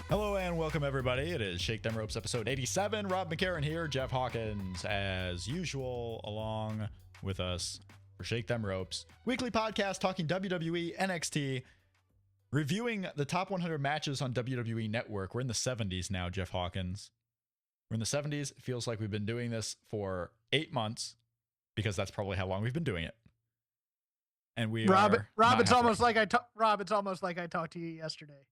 Hello and welcome everybody. It is Shake Them Ropes episode 87. Rob McCarran here, Jeff Hawkins as usual along with us for Shake Them Ropes, weekly podcast talking WWE, NXT, reviewing the top 100 matches on WWE Network. We're in the 70s now, Jeff Hawkins. We're in the 70s. It feels like we've been doing this for 8 months because that's probably how long we've been doing it. And we Rob, it's almost like I talked to you yesterday.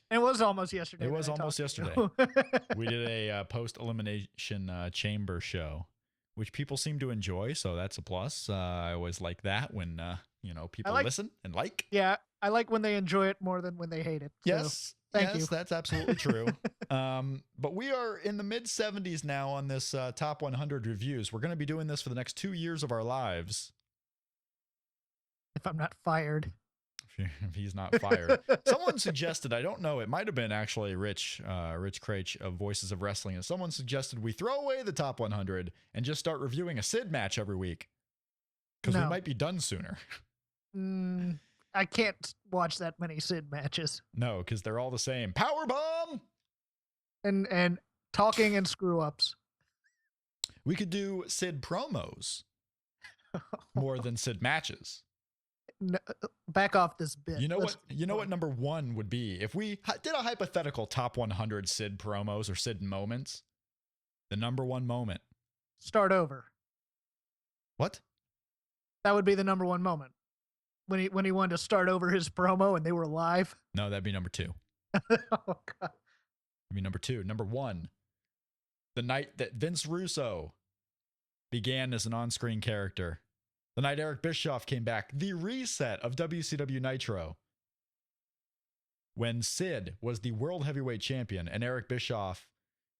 It was almost yesterday. It was almost yesterday. We did a post-elimination chamber show, which people seem to enjoy, so that's a plus. I always like that when people listen and like. Yeah, I like when they enjoy it more than when they hate it. Yes, so, thank you. That's absolutely true. But we are in the mid-70s now on this top 100 reviews. We're going to be doing this for the next 2 years of our lives. If I'm not fired. If he's not fired. Someone suggested, I don't know, it might have been actually Rich Craich of Voices of Wrestling, and someone suggested we throw away the top 100 and just start reviewing a Sid match every week. Because we might be done sooner. I can't watch that many Sid matches. No, because they're all the same. Powerbomb! And talking and screw-ups. We could do Sid promos more than Sid matches. No, back off this bit. You know what number one would be? If we did a hypothetical top 100 Sid promos or Sid moments, the number one moment. Start over. What? That would be the number one moment. When he wanted to start over his promo and they were live. No, that'd be number two. Oh, God. That'd be number two. Number one, the night that Vince Russo began as an on-screen character. The night Eric Bischoff came back, the reset of WCW Nitro. When Sid was the World Heavyweight Champion and Eric Bischoff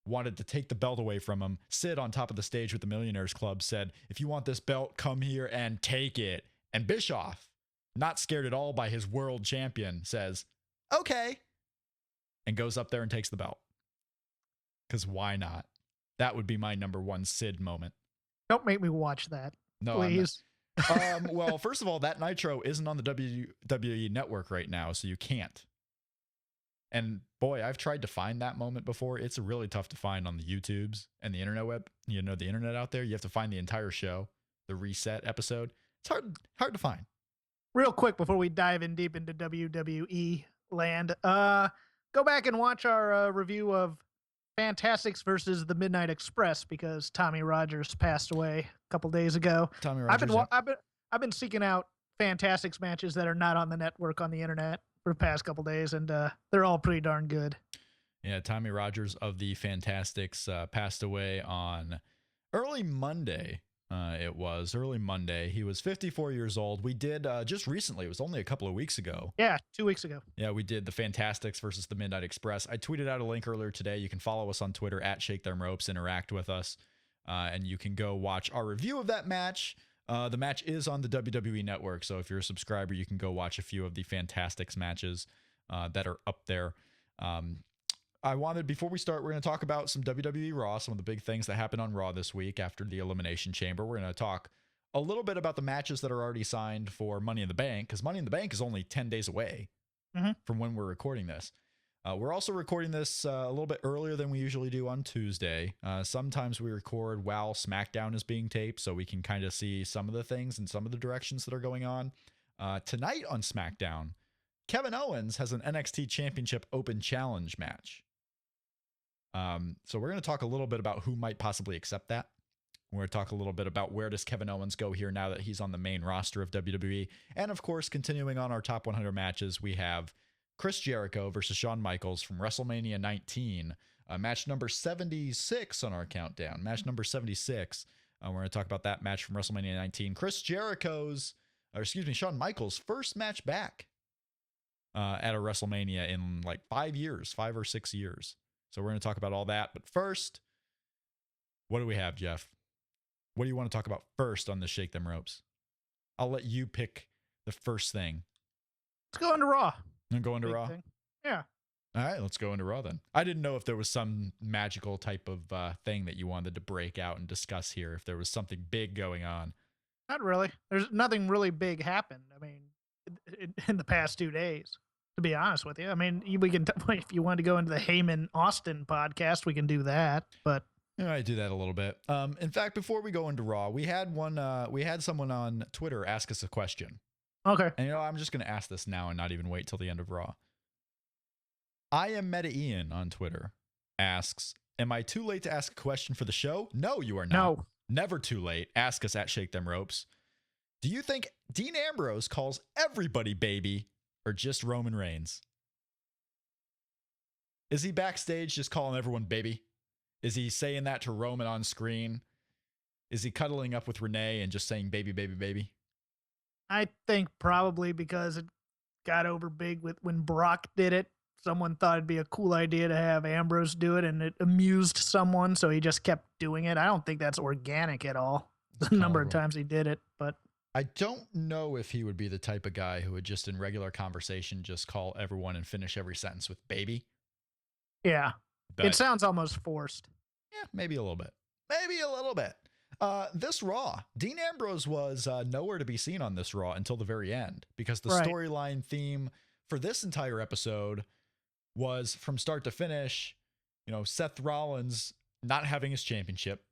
wanted to take the belt away from him, Sid on top of the stage with the Millionaires Club said, "If you want this belt, come here and take it." And Bischoff, not scared at all by his world champion, says, "Okay," and goes up there and takes the belt. Because why not? That would be my number one Sid moment. Don't make me watch that. No, please. Well, first of all, that Nitro isn't on the WWE Network right now, so you can't. And boy, I've tried to find that moment before. It's really tough to find on the YouTubes and the internet web. The internet out there. You have to find the entire show, the reset episode. It's hard to find. Real quick before we dive in deep into WWE land, go back and watch our review of Fantastics versus the Midnight Express because Tommy Rogers passed away a couple days ago. Tommy Rogers. I've been seeking out Fantastics matches that are not on the network on the internet for the past couple days, and they're all pretty darn good. Yeah, Tommy Rogers of the Fantastics passed away on early Monday. It was early Monday. He was 54 years old. We did just recently, it was only a couple of weeks ago. Yeah, 2 weeks ago. Yeah, we did the Fantastics versus the Midnight Express. I tweeted out a link earlier today. You can follow us on Twitter at Shake Them Ropes, interact with us, and you can go watch our review of that match. The match is on the WWE Network, so if you're a subscriber, you can go watch a few of the Fantastics matches that are up there. Before we start, we're going to talk about some WWE Raw, some of the big things that happened on Raw this week after the Elimination Chamber. We're going to talk a little bit about the matches that are already signed for Money in the Bank, because Money in the Bank is only 10 days away from when we're recording this. We're also recording this a little bit earlier than we usually do on Tuesday. Sometimes we record while SmackDown is being taped, so we can kind of see some of the things and some of the directions that are going on. Tonight on SmackDown, Kevin Owens has an NXT Championship Open Challenge match. So we're going to talk a little bit about who might possibly accept that. We're going to talk a little bit about where does Kevin Owens go here now that he's on the main roster of WWE. And of course, continuing on our top 100 matches, we have Chris Jericho versus Shawn Michaels from WrestleMania 19, match number 76 on our countdown. Match number 76. We're going to talk about that match from WrestleMania 19. Shawn Michaels' first match back at a WrestleMania in like 5 or 6 years. So we're going to talk about all that. But first, what do we have, Jeff? What do you want to talk about first on the Shake Them Ropes? I'll let you pick the first thing. Let's go into Raw. And go into Raw? Thing. Yeah. All right, let's go into Raw then. I didn't know if there was some magical type of thing that you wanted to break out and discuss here, if there was something big going on. Not really. There's nothing really big happened. I mean, in the past 2 days. To be honest with you, I mean, we can if you want to go into the Heyman Austin podcast, we can do that. But I do that a little bit. In fact, before we go into Raw, we had someone on Twitter ask us a question. okay, And I'm just going to ask this now and not even wait till the end of Raw. I am Meta Ian on Twitter asks, am I too late to ask a question for the show? No, you are not. No. Never too late. Ask us at Shake Them Ropes. Do you think Dean Ambrose calls everybody baby or just Roman Reigns? Is he backstage just calling everyone baby? Is he saying that to Roman on screen? Is he cuddling up with Renee and just saying baby, baby, baby? I think probably because it got over big with when Brock did it. Someone thought it'd be a cool idea to have Ambrose do it, and it amused someone, so he just kept doing it. I don't think that's organic at all. The number of times he did it, but I don't know if he would be the type of guy who would just in regular conversation just call everyone and finish every sentence with baby. Yeah, But it sounds almost forced. Yeah, maybe a little bit. Maybe a little bit. This Raw, Dean Ambrose was nowhere to be seen on this Raw until the very end because the storyline theme for this entire episode was from start to finish, Seth Rollins not having his championship,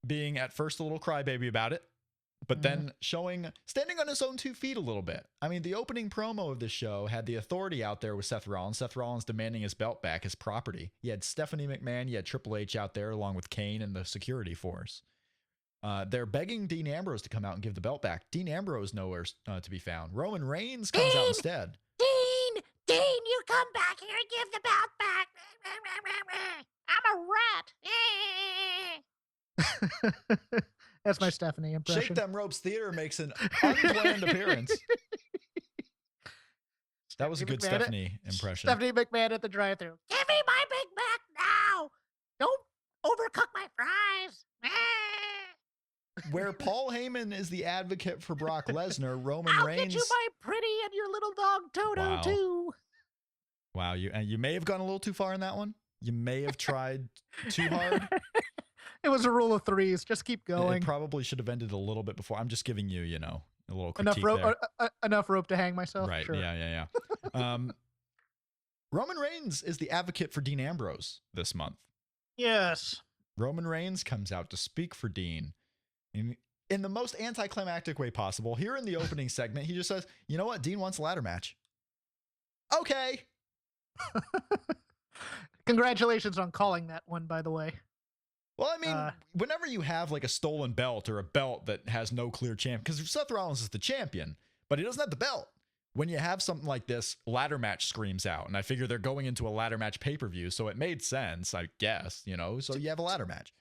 being at first a little crybaby about it, but then standing on his own 2 feet a little bit. I mean, the opening promo of this show had the Authority out there with Seth Rollins demanding his belt back, his property. You had Stephanie McMahon, you had Triple H out there along with Kane and the security force. They're begging Dean Ambrose to come out and give the belt back. Dean Ambrose nowhere to be found. Roman Reigns comes out instead. Dean, you come back here and give the belt back. I'm a rat. That's my Stephanie impression. Shake Them Ropes Theater makes an unplanned appearance. That was a good Stephanie impression. Stephanie McMahon at the drive-thru. Give me my Big Mac now. Don't overcook my fries. Where Paul Heyman is the advocate for Brock Lesnar, Roman Reigns. I'll get you my pretty and your little dog Toto too. Wow, you may have gone a little too far in that one. You may have tried too hard. It was a rule of threes. Just keep going. It probably should have ended a little bit before. I'm just giving you, a little critique enough rope to hang myself. Right? Sure. Yeah. Roman Reigns is the advocate for Dean Ambrose this month. Yes. Roman Reigns comes out to speak for Dean in the most anticlimactic way possible. Here in the opening segment, he just says, "You know what? Dean wants a ladder match." Okay. Congratulations on calling that one, by the way. Well, I mean, whenever you have like a stolen belt or a belt that has no clear champion, because Seth Rollins is the champion, but he doesn't have the belt. When you have something like this, ladder match screams out. And I figure they're going into a ladder match pay-per-view, so it made sense, I guess, so you have a ladder match.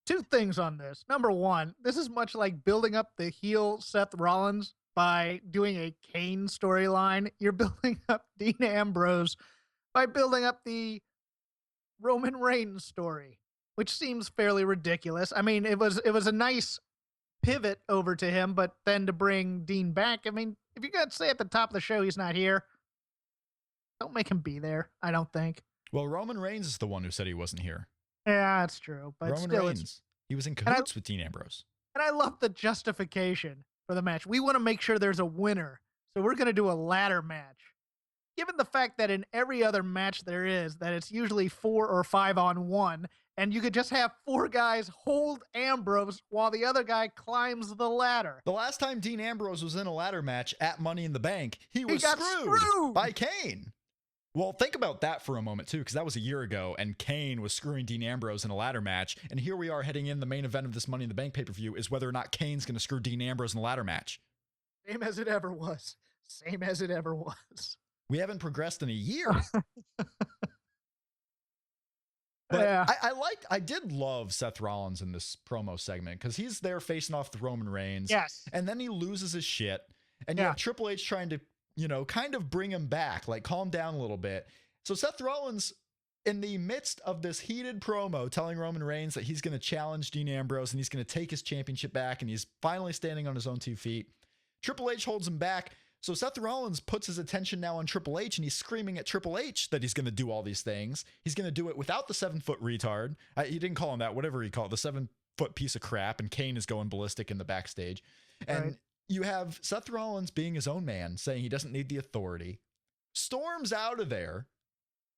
2 things on this. Number 1, this is much like building up the heel Seth Rollins by doing a Kane storyline. You're building up Dean Ambrose by building up the Roman Reigns story, which seems fairly ridiculous. I mean, it was a nice pivot over to him, but then to bring Dean back, I mean, if you got to say at the top of the show he's not here, don't make him be there, I don't think. Well, Roman Reigns is the one who said he wasn't here. Yeah, that's true. But Roman still, Reigns. He was in cahoots with Dean Ambrose. And I love the justification for the match. We want to make sure there's a winner, so we're going to do a ladder match. Given the fact that in every other match there is, that it's usually 4 or 5 on 1, and you could just have 4 guys hold Ambrose while the other guy climbs the ladder. The last time Dean Ambrose was in a ladder match at Money in the Bank, he got screwed by Kane. Well, think about that for a moment, too, because that was a year ago, and Kane was screwing Dean Ambrose in a ladder match, and here we are heading in the main event of this Money in the Bank pay-per-view is whether or not Kane's going to screw Dean Ambrose in a ladder match. Same as it ever was. Same as it ever was. We haven't progressed in a year. But yeah. I did love Seth Rollins in this promo segment because he's there facing off with Roman Reigns. Yes. And then he loses his shit. And you have Triple H trying to, kind of bring him back, like calm down a little bit. So Seth Rollins, in the midst of this heated promo, telling Roman Reigns that he's going to challenge Dean Ambrose and he's going to take his championship back and he's finally standing on his own 2 feet. Triple H holds him back. So Seth Rollins puts his attention now on Triple H and he's screaming at Triple H that he's going to do all these things. He's going to do it without the 7-foot retard. He didn't call him that, whatever he called it, the 7-foot piece of crap. And Kane is going ballistic in the backstage. And you have Seth Rollins being his own man, saying he doesn't need the Authority. storms out of there.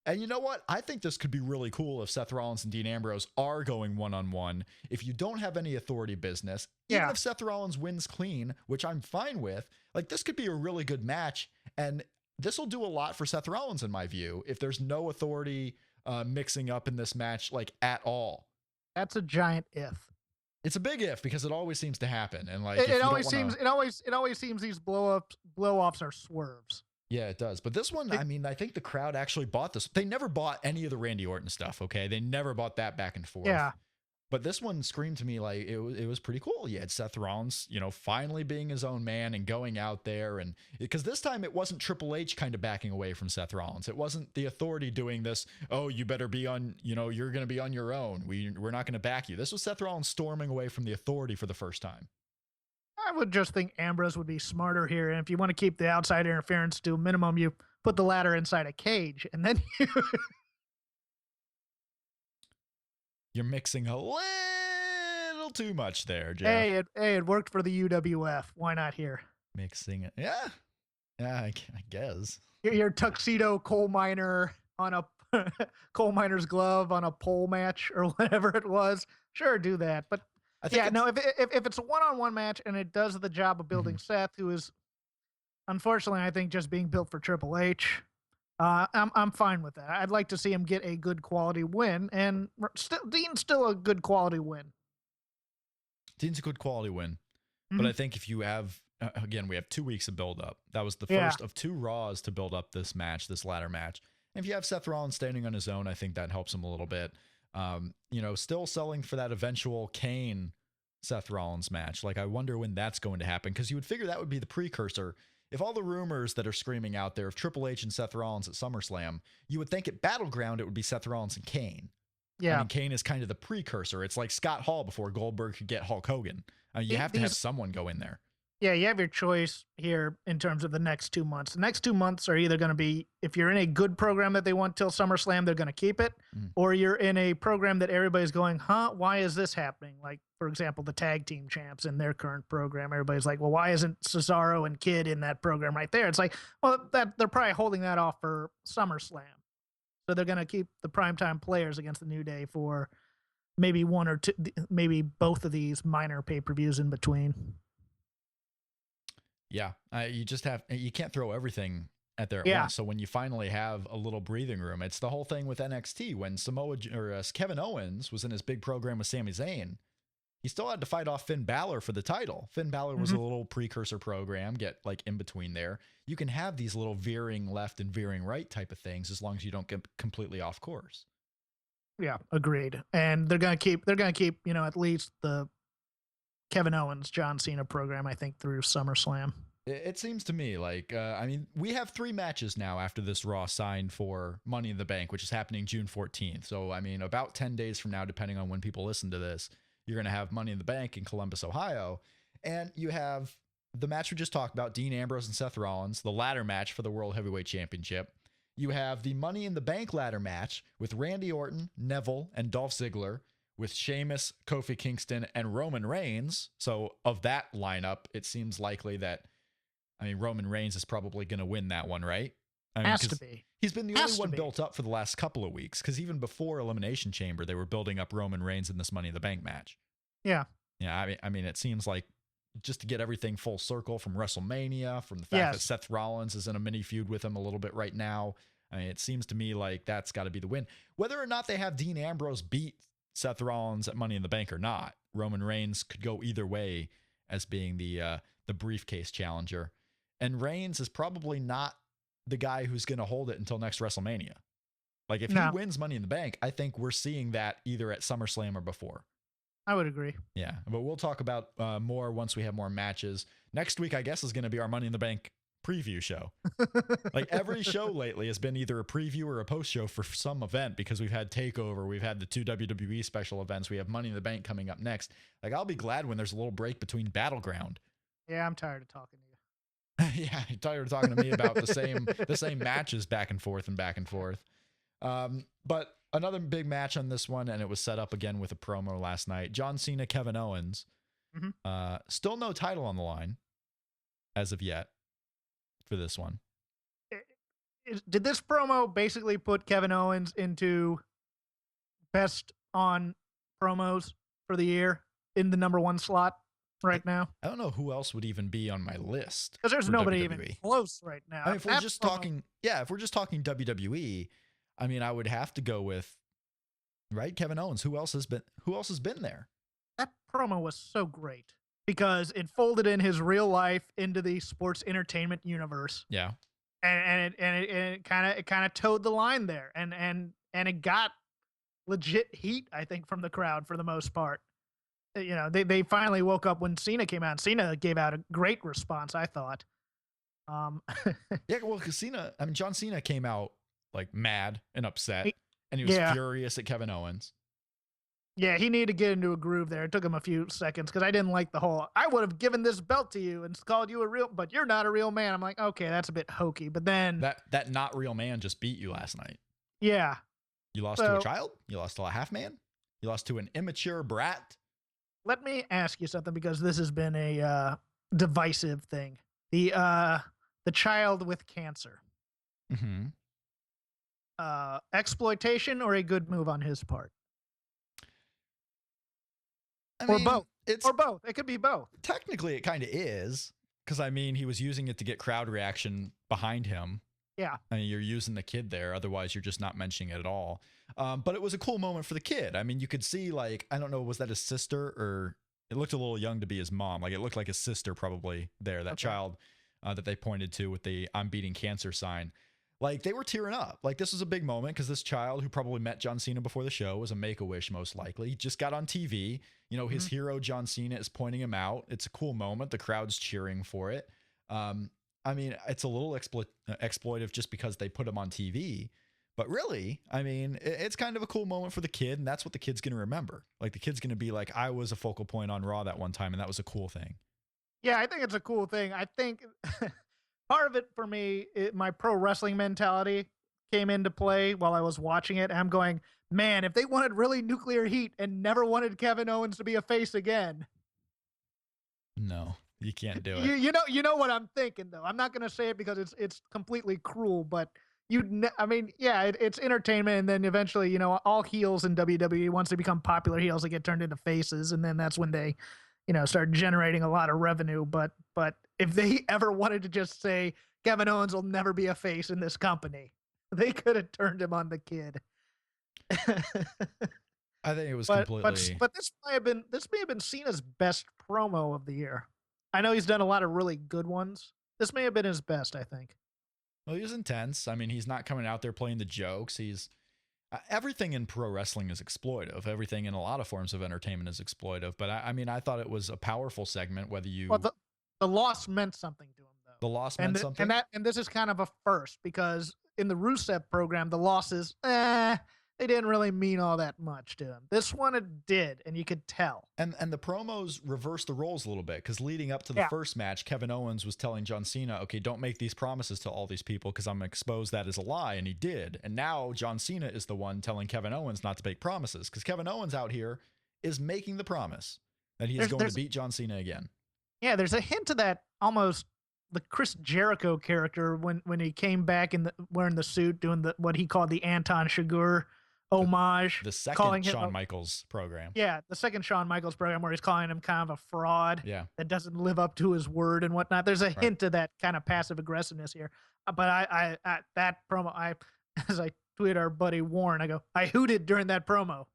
And you know what? I think this could be really cool if Seth Rollins and Dean Ambrose are going one-on-one. If you don't have any authority business, even if Seth Rollins wins clean, which I'm fine with, like this could be a really good match. And this will do a lot for Seth Rollins, in my view, if there's no authority mixing up in this match, like at all. That's a giant if. It's a big if because it always seems to happen. And like it always seems these blow-offs are swerves. Yeah, it does. But this one, I mean, I think the crowd actually bought this. They never bought any of the Randy Orton stuff, okay? They never bought that back and forth. Yeah. But this one screamed to me like it was pretty cool. You had Seth Rollins, finally being his own man and going out there. And because this time it wasn't Triple H kind of backing away from Seth Rollins. It wasn't the authority doing this, oh, you better be on, you're going to be on your own. We're not going to back you. This was Seth Rollins storming away from the authority for the first time. I would just think Ambrose would be smarter here. And if you want to keep the outside interference to a minimum, you put the ladder inside a cage and then You're mixing a little too much there, Jeff. Hey, it worked for the UWF. Why not here? Mixing it. Yeah, I guess. Your tuxedo coal miner on a coal miner's glove on a pole match or whatever it was. Sure, do that. But if it's a one-on-one match and it does the job of building Seth, who is unfortunately, I think, just being built for Triple H, I'm fine with that. I'd like to see him get a good quality win, and Dean's still a good quality win. Dean's a good quality win, but I think if you have again, we have 2 weeks of build up. That was the first of 2 Raws to build up this match, this ladder match. And if you have Seth Rollins standing on his own, I think that helps him a little bit. Still selling for that eventual Kane Seth Rollins match. Like, I wonder when that's going to happen, because you would figure that would be the precursor. If all the rumors that are screaming out there of Triple H and Seth Rollins at SummerSlam, you would think at Battleground it would be Seth Rollins and Kane. Yeah. I mean, Kane is kind of the precursor. It's like Scott Hall before Goldberg could get Hulk Hogan. You have to have someone go in there. Yeah, you have your choice here in terms of the next 2 months. The next 2 months are either going to be, if you're in a good program that they want till SummerSlam, they're going to keep it, or you're in a program that everybody's going, why is this happening? Like, for example, the tag team champs in their current program. Everybody's like, well, why isn't Cesaro and Kidd in that program right there? It's like, well, they're probably holding that off for SummerSlam. So they're going to keep the primetime players against the New Day for maybe one or two, maybe both of these minor pay-per-views in between. Yeah, you can't throw everything at there at once. So when you finally have a little breathing room, it's the whole thing with NXT. When Kevin Owens was in his big program with Sami Zayn, he still had to fight off Finn Balor for the title. Finn Balor was a little precursor program, get like in between there. You can have these little veering left and veering right type of things as long as you don't get completely off course. Yeah, agreed. And they're gonna keep at least the Kevin Owens, John Cena program, I think, through SummerSlam. It seems to me like, we have 3 matches now after this Raw signed for Money in the Bank, which is happening June 14th. So, about 10 days from now, depending on when people listen to this, you're going to have Money in the Bank in Columbus, Ohio. And you have the match we just talked about, Dean Ambrose and Seth Rollins, the ladder match for the World Heavyweight Championship. You have the Money in the Bank ladder match with Randy Orton, Neville, and Dolph Ziggler, with Sheamus, Kofi Kingston, and Roman Reigns. So of that lineup, it seems likely that, Roman Reigns is probably going to win that one, right? Has to be. He's been the only one built up for the last couple of weeks, because even before Elimination Chamber, they were building up Roman Reigns in this Money in the Bank match. Yeah. Yeah, it seems like just to get everything full circle from WrestleMania, from the fact that Seth Rollins is in a mini feud with him a little bit right now. It seems to me like that's got to be the win. Whether or not they have Dean Ambrose beat Seth Rollins at Money in the Bank or not, Roman Reigns could go either way as being the briefcase challenger. And Reigns is probably not the guy who's going to hold it until next WrestleMania. Like, if he wins Money in the Bank, I think we're seeing that either at SummerSlam or before. I would agree. Yeah, but we'll talk about more once we have more matches. Next week, I guess, is going to be our Money in the Bank preview show. Like, every show lately has been either a preview or a post show for some event, because we've had TakeOver, we've had the 2 WWE special events, we have Money in the Bank coming up next. Like, I'll be glad when there's a little break between Battleground. Yeah, I'm tired of talking to you. Yeah, you're tired of talking to me about the same matches back and forth and back and forth. But another big match on this one, and it was set up again with a promo last night. John Cena, Kevin Owens. Still no title on the line as of yet for this one. did this promo basically put Kevin Owens into best on promos for the year in the #1 slot right now? I don't know who else would even be on my list. Because there's for nobody WWE. even close right now. I mean, if we're just talking, if we're just talking WWE, I mean, I would have to go with Kevin Owens. Who else has been there? That promo was so great because it folded in his real life into the sports entertainment universe. Yeah. And it kind of towed the line there, and it got legit heat, I think, from the crowd for the most part. You know, they finally woke up when Cena came out. Cena gave out a great response, I thought. Yeah, well, because John Cena came out like mad and upset, and he was furious at Kevin Owens. Yeah, he needed to get into a groove there. It took him a few seconds because I didn't like the whole, I would have given this belt to you and called you but you're not a real man. I'm like, okay, that's a bit hokey. But then that not real man just beat you last night. Yeah. You lost to a child? You lost to a half man? You lost to an immature brat? Let me ask you something, because this has been a divisive thing. The child with cancer. Mm-hmm. Exploitation or a good move on his part? Or both. Or both. It could be both. Technically, it kind of is. Because, I mean, he was using it to get crowd reaction behind him. Yeah. I mean, you're using the kid there. Otherwise, you're just not mentioning it at all. But it was a cool moment for the kid. I mean, you could see, like, I don't know, was that his sister? Or it looked a little young to be his mom. Like, it looked like his sister probably there. That child that they pointed to with the I'm beating cancer sign. Like, they were tearing up. Like, this was a big moment because this child who probably met John Cena before the show was a Make-A-Wish, most likely. He just got on TV. You know, his hero, John Cena, is pointing him out. It's a cool moment. The crowd's cheering for it. I mean, it's a little exploitive just because they put him on TV. But really, I mean, it's kind of a cool moment for the kid, and that's what the kid's going to remember. Like, the kid's going to be like, I was a focal point on Raw that one time, and that was a cool thing. Yeah, I think it's a cool thing. I think part of it for me, my pro wrestling mentality came into play while I was watching it. And I'm going, man, if they wanted really nuclear heat and never wanted Kevin Owens to be a face again. No, you can't do it. You know what I'm thinking, though. I'm not going to say it because it's completely cruel, but it's entertainment. And then eventually, you know, all heels in WWE, once they become popular heels, they get turned into faces. And then that's when they, you know, start generating a lot of revenue. But if they ever wanted to just say Kevin Owens will never be a face in this company, they could have turned him on the kid. I think it was completely. But this may have been Cena's best promo of the year. I know he's done a lot of really good ones. This may have been his best, I think. Well, he was intense. I mean, he's not coming out there playing the jokes. He's everything in pro wrestling is exploitive. Everything in a lot of forms of entertainment is exploitive. But I mean, I thought it was a powerful segment. Whether you the loss meant something to him, though. The loss meant something, and this is kind of a first, because in the Rusev program, the losses, they didn't really mean all that much to him. This one it did, and you could tell. And the promos reversed the roles a little bit, because leading up to the first match, Kevin Owens was telling John Cena, okay, don't make these promises to all these people because I'm going to expose that as a lie, and he did. And now John Cena is the one telling Kevin Owens not to make promises, because Kevin Owens out here is making the promise that he is going to beat John Cena again. Yeah, there's a hint of that, almost the Chris Jericho character when he came back wearing the suit, doing what he called the Anton Chigurh homage. The second Shawn Michaels program. Yeah, the second Shawn Michaels program, where he's calling him kind of a fraud that doesn't live up to his word and whatnot. There's a hint of that kind of passive aggressiveness here. But I that promo, as I tweeted our buddy Warren, I go, I hooted during that promo.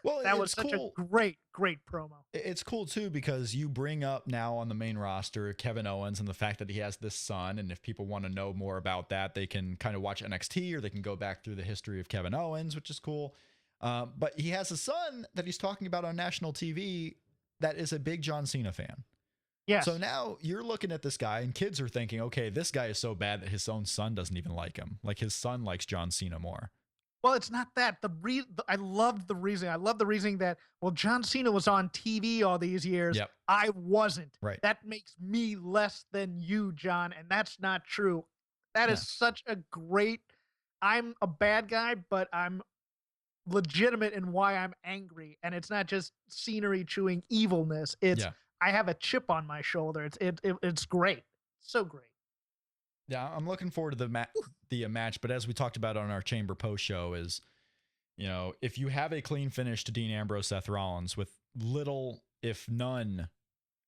Well, that was such a great promo. It's cool too, because you bring up now on the main roster Kevin Owens and the fact that he has this son, and if people want to know more about that, they can kind of watch NXT, or they can go back through the history of Kevin Owens, which is cool. But he has a son that he's talking about on national TV that is a big John Cena fan. Yeah. So now you're looking at this guy, and kids are thinking, okay, this guy is so bad that his own son doesn't even like him. Like, his son likes John Cena more. Well, it's not that. I loved the reasoning. I love the reasoning that, well, John Cena was on TV all these years. Yep. I wasn't. Right. That makes me less than you, John, and that's not true. That is such a great. I'm a bad guy, but I'm legitimate in why I'm angry, and it's not just scenery chewing evilness. It's I have a chip on my shoulder. It's great. So great. Yeah, I'm looking forward to the match. But as we talked about on our Chamber post show, is if you have a clean finish to Dean Ambrose, Seth Rollins with little, if none,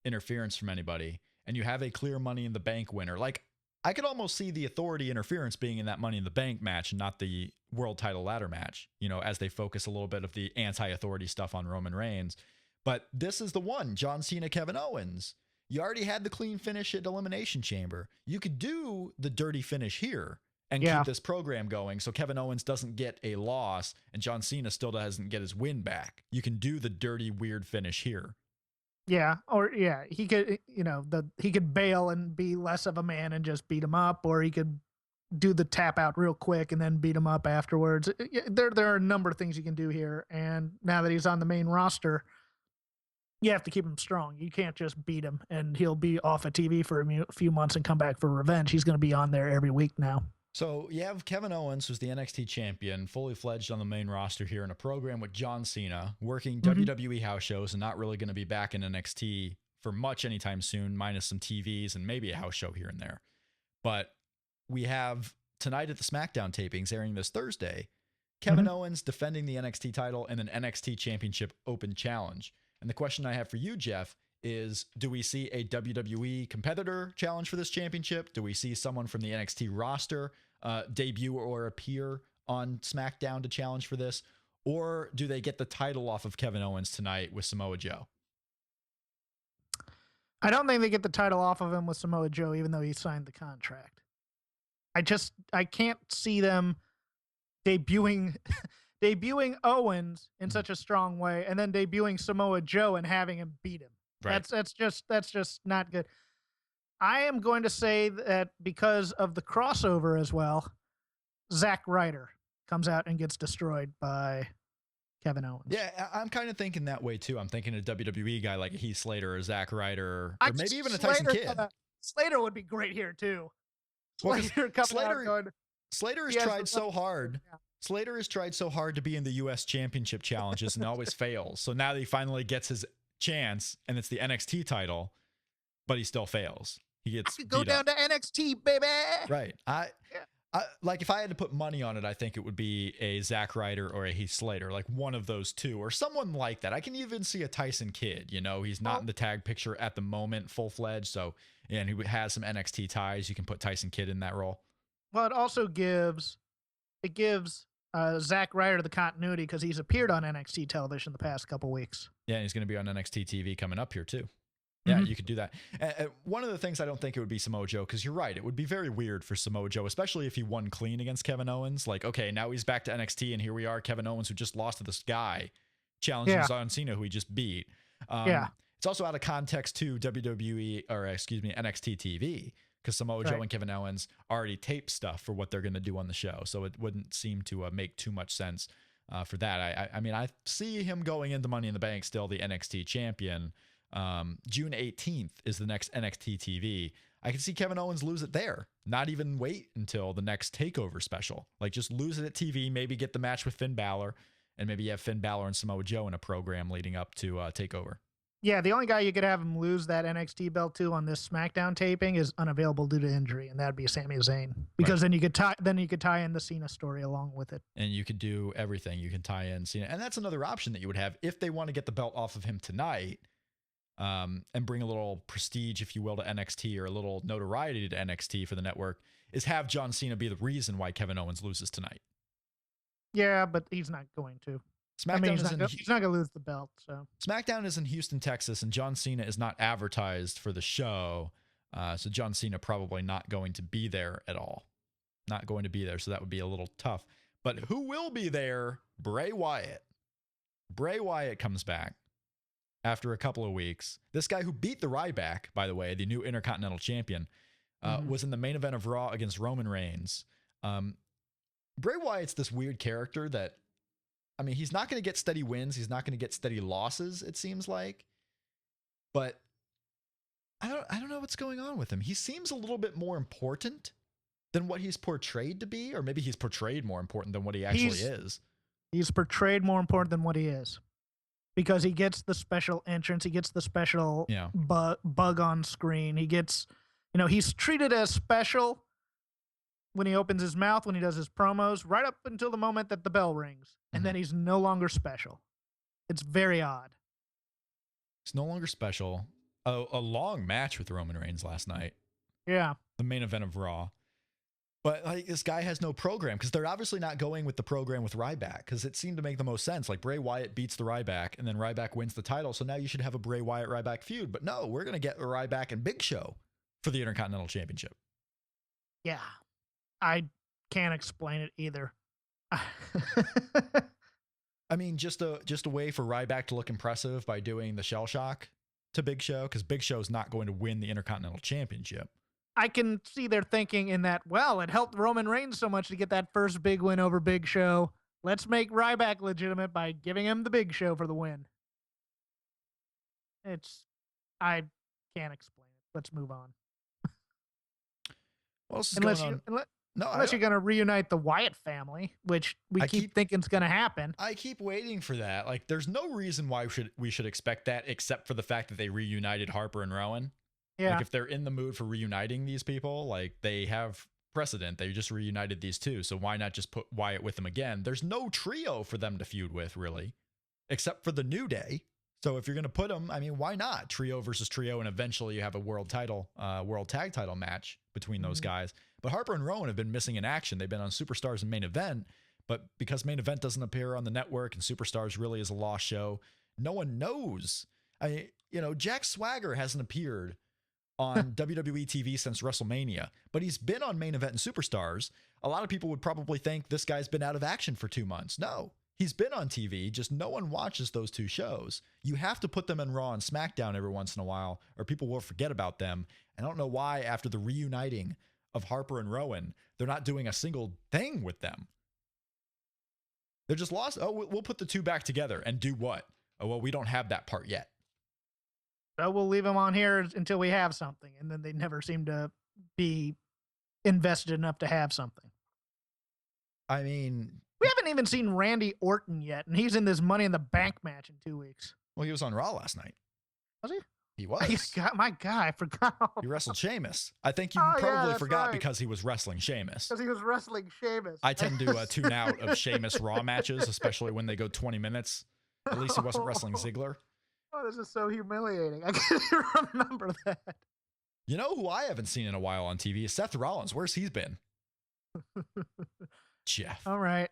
interference from anybody, and you have a clear Money in the Bank winner, like I could almost see the Authority interference being in that Money in the Bank match and not the World Title ladder match, as they focus a little bit of the anti-Authority stuff on Roman Reigns. But this is the one, John Cena, Kevin Owens. You already had the clean finish at Elimination Chamber. You could do the dirty finish here and keep this program going so Kevin Owens doesn't get a loss and John Cena still doesn't get his win back. You can do the dirty, weird finish here. Yeah, or he could, he could bail and be less of a man and just beat him up, or he could do the tap out real quick and then beat him up afterwards. There are a number of things you can do here, and now that he's on the main roster, you have to keep him strong. You can't just beat him and he'll be off of TV for a few months and come back for revenge. He's going to be on there every week now. So you have Kevin Owens, who's the NXT champion, fully fledged on the main roster here in a program with John Cena, working WWE house shows and not really going to be back in NXT for much anytime soon, minus some TVs and maybe a house show here and there. But we have tonight at the SmackDown tapings, airing this Thursday, Kevin Owens defending the NXT title in an NXT Championship Open Challenge. And the question I have for you, Jeff, is do we see a WWE competitor challenge for this championship? Do we see someone from the NXT roster debut or appear on SmackDown to challenge for this? Or do they get the title off of Kevin Owens tonight with Samoa Joe? I don't think they get the title off of him with Samoa Joe, even though he signed the contract. I can't see them debuting Owens in such a strong way and then debuting Samoa Joe and having him beat him. Right. That's just not good. I am going to say that because of the crossover as well, Zack Ryder comes out and gets destroyed by Kevin Owens. Yeah, I'm kind of thinking that way too. I'm thinking a WWE guy like a Heath Slater or Zack Ryder, or maybe even a Tyson Kidd. Slater would be great here too. Slater has tried so hard. Yeah. Slater has tried so hard to be in the U.S. Championship challenges and always fails. So now he finally gets his chance, and it's the NXT title, but he still fails. He gets go down to NXT, baby. Right. I like if I had to put money on it, I think it would be a Zack Ryder or a Heath Slater, like one of those two, or someone like that. I can even see a Tyson Kidd. He's not in the tag picture at the moment, full fledged. So, and he has some NXT ties. You can put Tyson Kidd in that role. Well, it also gives Zack Ryder the continuity because he's appeared on NXT television the past couple weeks. Yeah, and he's going to be on NXT TV coming up here too. Yeah, you could do that. One of the things I don't think it would be Samoa Joe, because you're right, it would be very weird for Samoa Joe, especially if he won clean against Kevin Owens. Like, okay, now he's back to NXT, and here we are, Kevin Owens, who just lost to this guy, challenging John Cena, who he just beat. It's also out of context to NXT TV, because Samoa Joe and Kevin Owens already taped stuff for what they're going to do on the show. So it wouldn't seem to make too much sense for that. I mean, I see him going into Money in the Bank still the NXT champion. June 18th is the next NXT TV. I can see Kevin Owens lose it there. Not even wait until the next TakeOver special. Like just lose it at TV, maybe get the match with Finn Balor, and maybe you have Finn Balor and Samoa Joe in a program leading up to TakeOver. Yeah, the only guy you could have him lose that NXT belt to on this SmackDown taping is unavailable due to injury, and that'd be Sami Zayn. Because then you could tie in the Cena story along with it. And you could do everything. You can tie in Cena. And that's another option that you would have if they want to get the belt off of him tonight, and bring a little prestige, if you will, to NXT, or a little notoriety to NXT for the network, is have John Cena be the reason why Kevin Owens loses tonight. Yeah, but he's not going to. He's not going to lose the belt. So SmackDown is in Houston, Texas, and John Cena is not advertised for the show. So John Cena probably not going to be there at all. Not going to be there, so that would be a little tough. But who will be there? Bray Wyatt. Bray Wyatt comes back after a couple of weeks. This guy who beat the Ryback, by the way, the new Intercontinental Champion, was in the main event of Raw against Roman Reigns. Bray Wyatt's this weird character that, I mean, he's not going to get steady wins. He's not going to get steady losses, it seems like. But I don't know what's going on with him. He seems a little bit more important than what he's portrayed to be, or maybe he's portrayed more important than what he actually is. He's portrayed more important than what he is. Because he gets the special entrance, he gets the special bug on screen. He gets, he's treated as special, when he opens his mouth, when he does his promos, right up until the moment that the bell rings. And then he's no longer special. It's very odd. It's no longer special. A long match with Roman Reigns last night. Yeah. The main event of Raw. But like this guy has no program because they're obviously not going with the program with Ryback because it seemed to make the most sense. Like Bray Wyatt beats the Ryback and then Ryback wins the title. So now you should have a Bray Wyatt Ryback feud. But no, we're going to get a Ryback and Big Show for the Intercontinental Championship. Yeah. I can't explain it either. I mean, just a way for Ryback to look impressive by doing the shell shock to Big Show because Big Show is not going to win the Intercontinental Championship. I can see their thinking in that, well, it helped Roman Reigns so much to get that first big win over Big Show. Let's make Ryback legitimate by giving him the Big Show for the win. I can't explain it. Let's move on. What else is unless going on? Unless you're going to reunite the Wyatt family, which we keep thinking is going to happen. I keep waiting for that. Like, there's no reason why we should expect that except for the fact that they reunited Harper and Rowan. Yeah. Like, if they're in the mood for reuniting these people, like, they have precedent. They just reunited these two. So why not just put Wyatt with them again? There's no trio for them to feud with, really, except for the New Day. So if you're going to put them, I mean, why not trio versus trio? And eventually you have a world tag title match between those guys. But Harper and Rowan have been missing in action. They've been on Superstars and Main Event, but because Main Event doesn't appear on the network and Superstars really is a lost show, no one knows. Jack Swagger hasn't appeared on WWE TV since WrestleMania, but he's been on Main Event and Superstars. A lot of people would probably think this guy's been out of action for 2 months. No, he's been on TV, just no one watches those two shows. You have to put them in Raw and SmackDown every once in a while, or people will forget about them. I don't know why after the reuniting of Harper and Rowan, they're not doing a single thing with them. They're just lost. Oh, we'll put the two back together and do what? Oh, well, we don't have that part yet. So we'll leave them on here until we have something. And then they never seem to be invested enough to have something. I mean, we haven't even seen Randy Orton yet. And he's in this Money in the Bank match in 2 weeks. Well, he was on Raw last night. Was he? He was. My God, I forgot. He wrestled Sheamus. I think you probably forgot because he was wrestling Sheamus. Because he was wrestling Sheamus. I tend to tune out of Sheamus Raw matches, especially when they go 20 minutes. At least he wasn't wrestling Ziggler. Oh, this is so humiliating. I can't even remember that. You know who I haven't seen in a while on TV is Seth Rollins. Where's he been? Jeff. All right.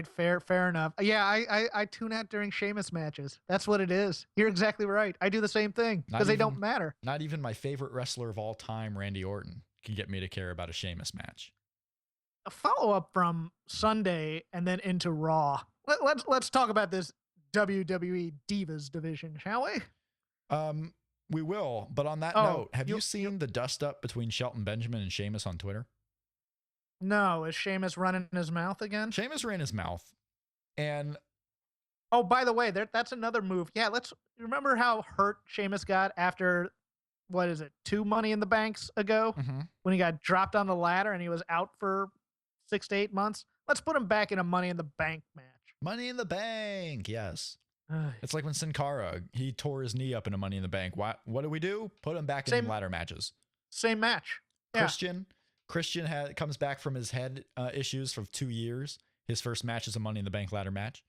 Fair enough. Yeah, I tune out during Sheamus matches. That's what it is. You're exactly right. I do the same thing because they don't matter. Not even my favorite wrestler of all time, Randy Orton, can get me to care about a Sheamus match. A follow-up from Sunday and then into Raw. Let's talk about this WWE Divas division, shall we? We will. But on that note, have you seen the dust-up between Shelton Benjamin and Sheamus on Twitter? No, is Sheamus running his mouth again? Sheamus ran his mouth. And oh, by the way, that's another move. Yeah, let's remember how hurt Sheamus got after, 2 Money in the Banks ago when he got dropped on the ladder and he was out for 6 to 8 months. Let's put him back in a Money in the Bank match. Money in the Bank, yes. It's like when Sin Cara, he tore his knee up in a Money in the Bank. What do we do? Put him back in ladder matches. Same match. Yeah. Christian comes back from his head issues for 2 years. His first match is a Money in the Bank ladder match.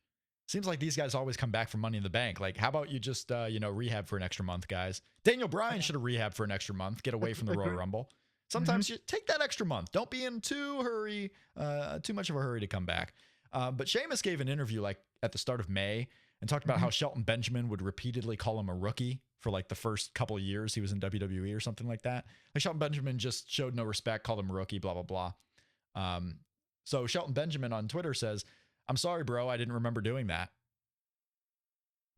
Seems like these guys always come back from Money in the Bank. Like, how about you just, rehab for an extra month, guys? Daniel Bryan should have rehabbed for an extra month. Get away from the Royal Rumble. Sometimes you take that extra month. Don't be in too much of a hurry to come back. But Sheamus gave an interview like at the start of May and talked about how Shelton Benjamin would repeatedly call him a rookie for like the first couple of years he was in WWE or something like that. Like Shelton Benjamin just showed no respect, called him a rookie, blah, blah, blah. So Shelton Benjamin on Twitter says, "I'm sorry, bro. I didn't remember doing that."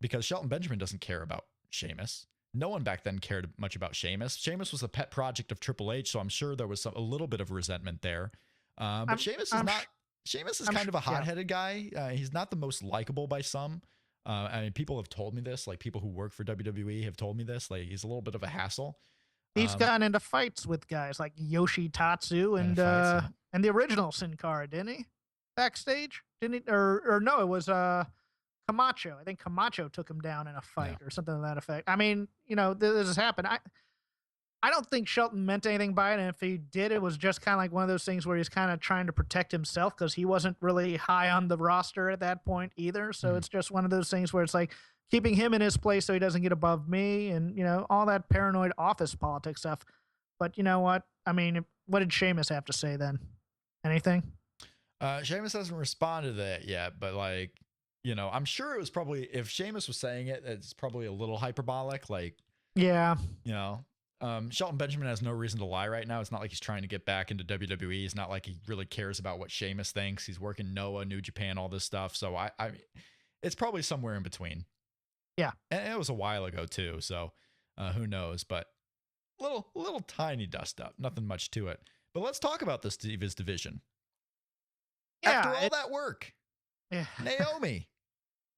Because Shelton Benjamin doesn't care about Sheamus. No one back then cared much about Sheamus. Sheamus was a pet project of Triple H, so I'm sure there was a little bit of resentment there. But Sheamus is not. Sheamus is kind of a hot-headed guy. He's not the most likable by some. I mean, people have told me this. Like people who work for WWE have told me this. Like he's a little bit of a hassle. He's gotten into fights with guys like Yoshi Tatsu and the original Sin Cara, didn't he? Backstage, didn't he? Or no, it was Camacho. I think Camacho took him down in a fight or something to that effect. I mean, this has happened. I don't think Shelton meant anything by it, and if he did, it was just kind of like one of those things where he's kind of trying to protect himself because he wasn't really high on the roster at that point either. So it's just one of those things where it's like keeping him in his place so he doesn't get above me, and all that paranoid office politics stuff. But you know what? I mean, what did Sheamus have to say then? Anything? Sheamus hasn't responded to that yet, but I'm sure it was probably, if Sheamus was saying it, it's probably a little hyperbolic. Yeah. Shelton Benjamin has no reason to lie right now. It's not like he's trying to get back into WWE. It's not like he really cares about what Sheamus thinks. He's working Noah, New Japan, all this stuff. So I it's probably somewhere in between. Yeah. And it was a while ago too. So who knows, but little tiny dust up, nothing much to it. But let's talk about this Divas division. Yeah. After all that work, Yeah. Naomi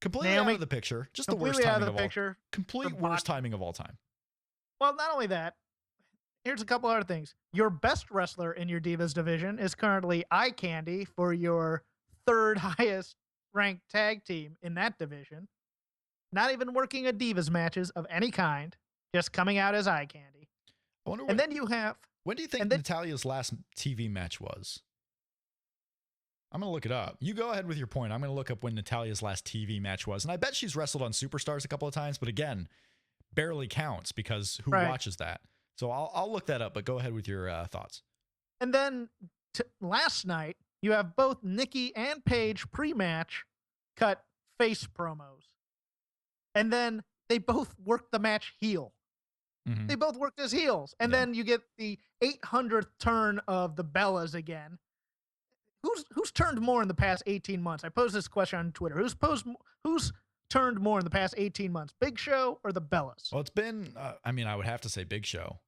completely out of the picture. Just the worst timing of all. Complete worst timing of all time. Well, not only that, here's a couple other things. Your best wrestler in your Divas division is currently eye candy for your third highest ranked tag team in that division. Not even working a Divas matches of any kind, just coming out as eye candy. I wonder and then you have... When do you think Natalia's last TV match was? I'm going to look it up. You go ahead with your point. I'm going to look up when Natalia's last TV match was. And I bet she's wrestled on Superstars a couple of times, but again, barely counts because who watches that? So I'll look that up, but go ahead with your thoughts. And then last night, you have both Nikki and Paige pre-match cut face promos. And then they both worked the match heel. Mm-hmm. They both worked as heels. And then you get the 800th turn of the Bellas again. Who's turned more in the past 18 months? I posed this question on Twitter. Who's turned more in the past 18 months? Big Show or the Bellas? Well, it's been, I would have to say Big Show.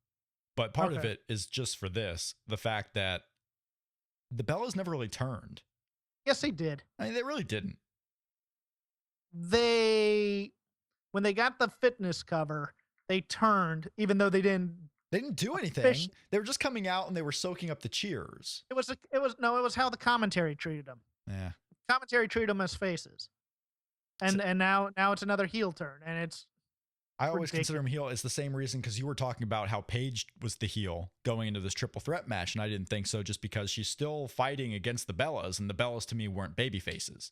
But part of it is just for the fact that the Bellas never really turned. Yes, they did. I mean, they really didn't. When they got the fitness cover, they turned, even though they didn't do anything. They were just coming out and they were soaking up the cheers. It was how the commentary treated them. Yeah. Commentary treated them as faces. And now it's another heel turn, and it's I always consider him heel. It's the same reason, because you were talking about how Paige was the heel going into this triple threat match, and I didn't think so, just because she's still fighting against the Bellas, and the Bellas to me weren't baby faces.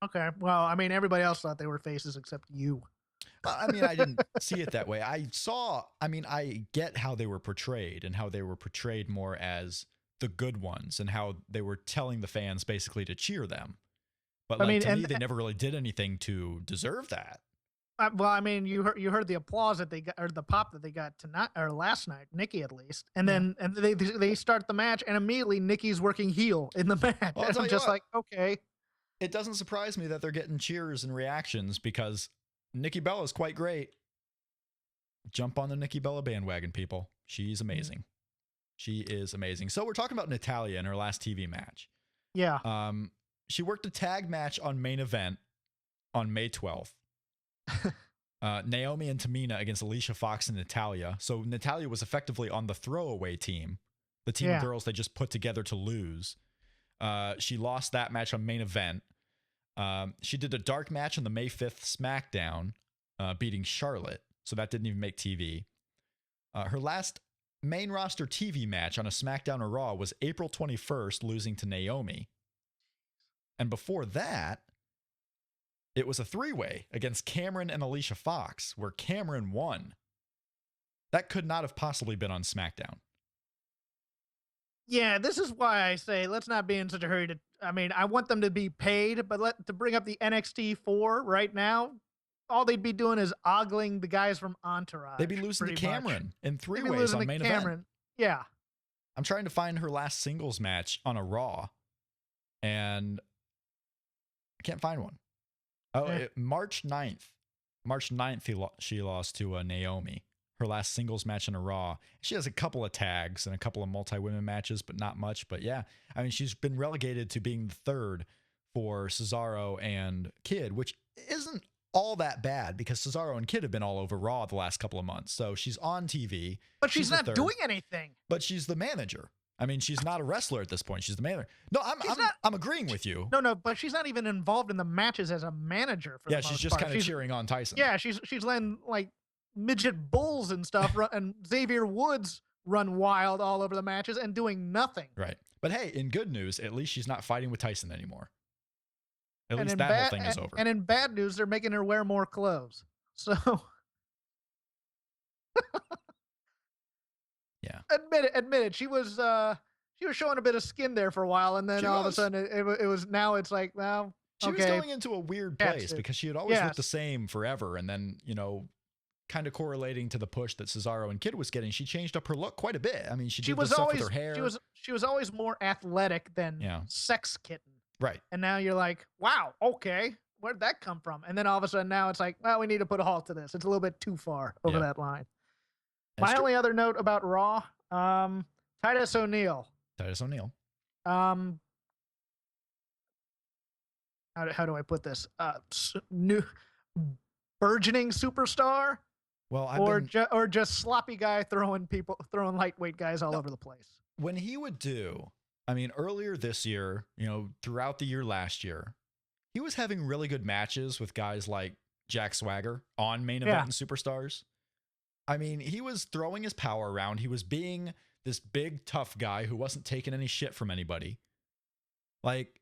Okay. Well, I mean, everybody else thought they were faces except you. I mean, I didn't see it that way. I get how they were portrayed, and how they were portrayed more as the good ones, and how they were telling the fans basically to cheer them. But to me, they never really did anything to deserve that. Well, I mean, you heard the applause that they got, or the pop that they got tonight or last night, Nikki at least, and then they start the match, and immediately Nikki's working heel in the match. Well, and I'm just like, okay. It doesn't surprise me that they're getting cheers and reactions, because Nikki Bella is quite great. Jump on the Nikki Bella bandwagon, people. She's amazing. She is amazing. So we're talking about Natalya in her last TV match. Yeah. She worked a tag match on Main Event on May 12th. Naomi and Tamina against Alicia Fox and Natalya. So Natalya was effectively on the throwaway team, the team of girls they just put together to lose. She lost that match on Main Event. She did a dark match on the May 5th SmackDown, beating Charlotte. So that didn't even make TV. Her last main roster TV match on a SmackDown or Raw was April 21st, losing to Naomi. And before that, it was a three-way against Cameron and Alicia Fox, where Cameron won. That could not have possibly been on SmackDown. Yeah, this is why I say let's not be in such a hurry to. I mean, I want them to be paid, but to bring up the NXT 4 right now, all they'd be doing is ogling the guys from Entourage. They'd be losing to Cameron in three ways on Main Event. Yeah. I'm trying to find her last singles match on a Raw, and I can't find one. Oh, March 9th. March 9th, she lost to Naomi. Her last singles match in a Raw. She has a couple of tags and a couple of multi-women matches, but not much. But yeah, I mean, she's been relegated to being the third for Cesaro and Kid, which isn't all that bad, because Cesaro and Kid have been all over Raw the last couple of months. So she's on TV. But she's not doing anything. But she's the manager. I mean, she's not a wrestler at this point. She's the manager. No, I'm agreeing with you. No, but she's not even involved in the matches as a manager. For the most she's just part. kind of cheering on Tyson. Yeah, she's letting midget bulls and stuff, and Xavier Woods run wild all over the matches and doing nothing. Right. But hey, in good news, at least she's not fighting with Tyson anymore. At And least in that whole thing is over. And in bad news, they're making her wear more clothes. So yeah. Admit it. She was showing a bit of skin there for a while, and then all of a sudden it was now it's like, well, she was going into a weird place because she had always looked the same forever, and then, you know, kind of correlating to the push that Cesaro and Kid was getting, she changed up her look quite a bit. I mean, she did the stuff with her hair. She was always more athletic than Sex Kitten. Right. And now you're like, wow, okay, where'd that come from? And then all of a sudden now it's like, well, we need to put a halt to this. It's a little bit too far over that line. My only other note about Raw, Titus O'Neil. How do I put this? New burgeoning superstar. Well, or just sloppy guy throwing lightweight guys all over the place. When he would do, I mean, earlier this year, you know, throughout the year last year, he was having really good matches with guys like Jack Swagger on Main Event and Superstars. I mean, he was throwing his power around. He was being this big, tough guy who wasn't taking any shit from anybody. Like,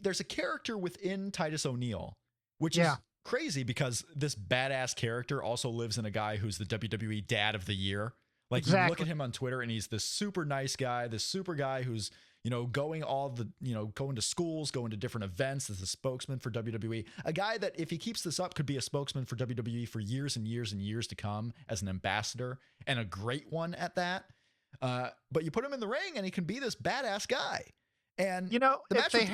there's a character within Titus O'Neil, which is crazy because this badass character also lives in a guy who's the WWE Dad of the Year. Like, you look at him on Twitter and he's this super nice guy, this super guy who's, you know, going to schools, going to different events as a spokesman for WWE. A guy that, if he keeps this up, could be a spokesman for WWE for years and years and years to come as an ambassador, and a great one at that. But you put him in the ring and he can be this badass guy. And you know, the match the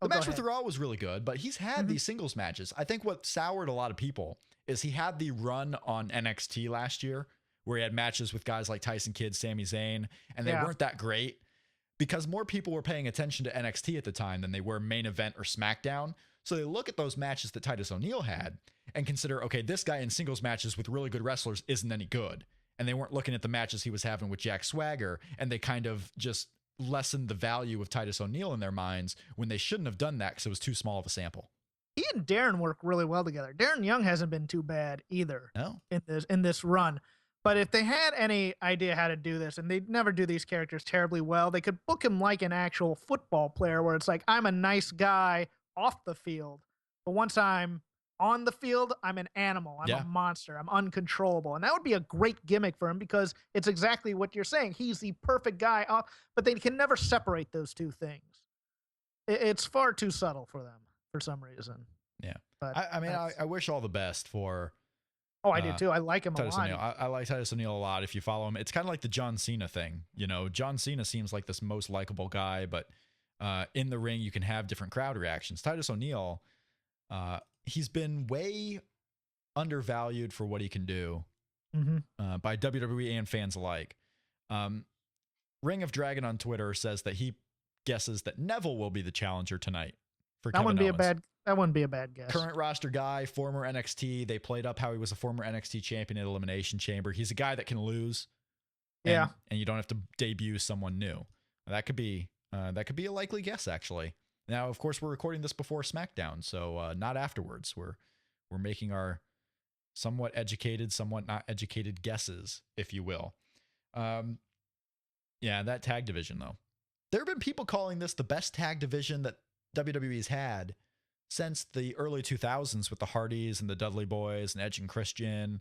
match with Raw was really good, but he's had these singles matches. I think what soured a lot of people is he had the run on NXT last year where he had matches with guys like Tyson Kidd, Sami Zayn, and they weren't that great because more people were paying attention to NXT at the time than they were Main Event or SmackDown. So they look at those matches that Titus O'Neil had and consider, okay, this guy in singles matches with really good wrestlers isn't any good. And they weren't looking at the matches he was having with Jack Swagger, and they kind of just lessened the value of Titus O'Neil in their minds when they shouldn't have done that because it was too small of a sample. He and Darren work really well together. Darren Young hasn't been too bad either in this run. But if they had any idea how to do this, and they never do these characters terribly well, they could book him like an actual football player where it's like, I'm a nice guy off the field, but once I'm on the field, I'm an animal. I'm a monster. I'm uncontrollable. And that would be a great gimmick for him because it's exactly what you're saying. He's the perfect guy, but they can never separate those two things. It's far too subtle for them for some reason. Yeah. But I mean, I wish all the best for... Oh, I do too. I like him Titus a lot. O'Neil. I like Titus O'Neil a lot. If you follow him, it's kind of like the John Cena thing. You know, John Cena seems like this most likable guy, but in the ring, you can have different crowd reactions. Titus O'Neil, he's been way undervalued for what he can do by WWE and fans alike. Ring of Dragon on Twitter says that he guesses that Neville will be the challenger tonight for Kevin Owens. That wouldn't be a bad guess. Current roster guy, former NXT. They played up how he was a former NXT champion at Elimination Chamber. He's a guy that can lose. And you don't have to debut someone new. That could be a likely guess, actually. Now, of course, we're recording this before SmackDown, so not afterwards. We're making our somewhat educated, somewhat not educated guesses, if you will. That tag division, though. There have been people calling this the best tag division that WWE's had since the early 2000s with the Hardys and the Dudley Boys and Edge and Christian.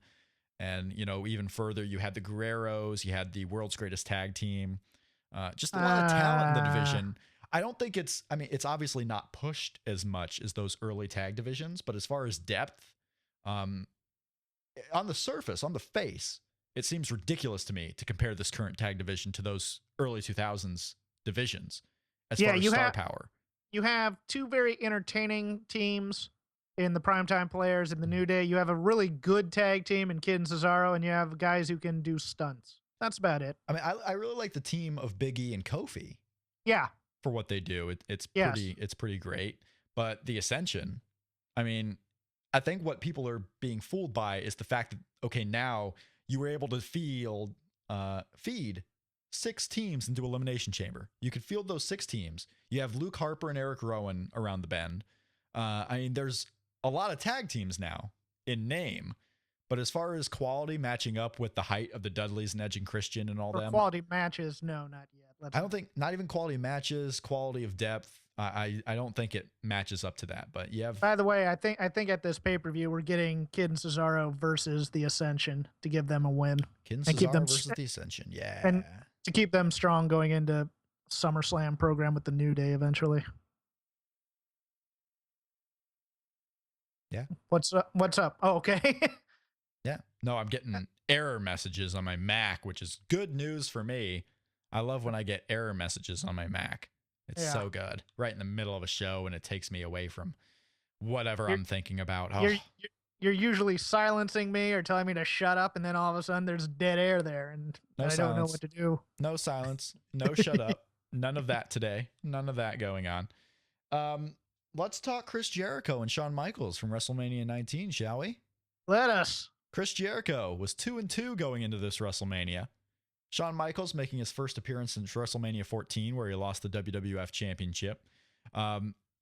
And, you know, even further, you had the Guerreros, you had the world's greatest tag team. Just a lot of talent in the division. I don't think it's obviously not pushed as much as those early tag divisions, but as far as depth, on the surface, on the face, it seems ridiculous to me to compare this current tag division to those early 2000s divisions as far as star power. You have two very entertaining teams in the Primetime Players and the New Day. You have a really good tag team in Kid and Cesaro, and you have guys who can do stunts. That's about it. I mean, I really like the team of Big E and Kofi. Yeah. For what they do. It's pretty great. But the Ascension, I mean, I think what people are being fooled by is the fact that, okay, now you were able to feed 6 teams into Elimination Chamber. You could field those 6 teams. You have Luke Harper and Eric Rowan around the bend. I mean, there's a lot of tag teams now in name, But as far as quality matching up with the height of the Dudleys and Edge and Christian and all For them, quality matches, no, not yet. I don't think, not even quality matches, quality of depth. I don't think it matches up to that. But you have. By the way, I think at this pay-per-view we're getting Kid and Cesaro versus the Ascension to give them a win. Kid and and keep Cesaro them versus the Ascension. Yeah. and to keep them strong going into SummerSlam program with the New Day eventually. Yeah. What's up? What's up? Oh, okay. Yeah. No, I'm getting error messages on my Mac, which is good news for me. I love when I get error messages on my Mac. It's so good. Right in the middle of a show, and it takes me away from whatever I'm thinking about. Oh. You're usually silencing me or telling me to shut up, and then all of a sudden there's dead air there, and I don't know what to do. No silence. No shut up. None of that today. None of that going on. Let's talk Chris Jericho and Shawn Michaels from WrestleMania 19, shall we? Let us. Chris Jericho was 2-2 going into this WrestleMania. Shawn Michaels making his first appearance since WrestleMania 14, where he lost the WWF Championship.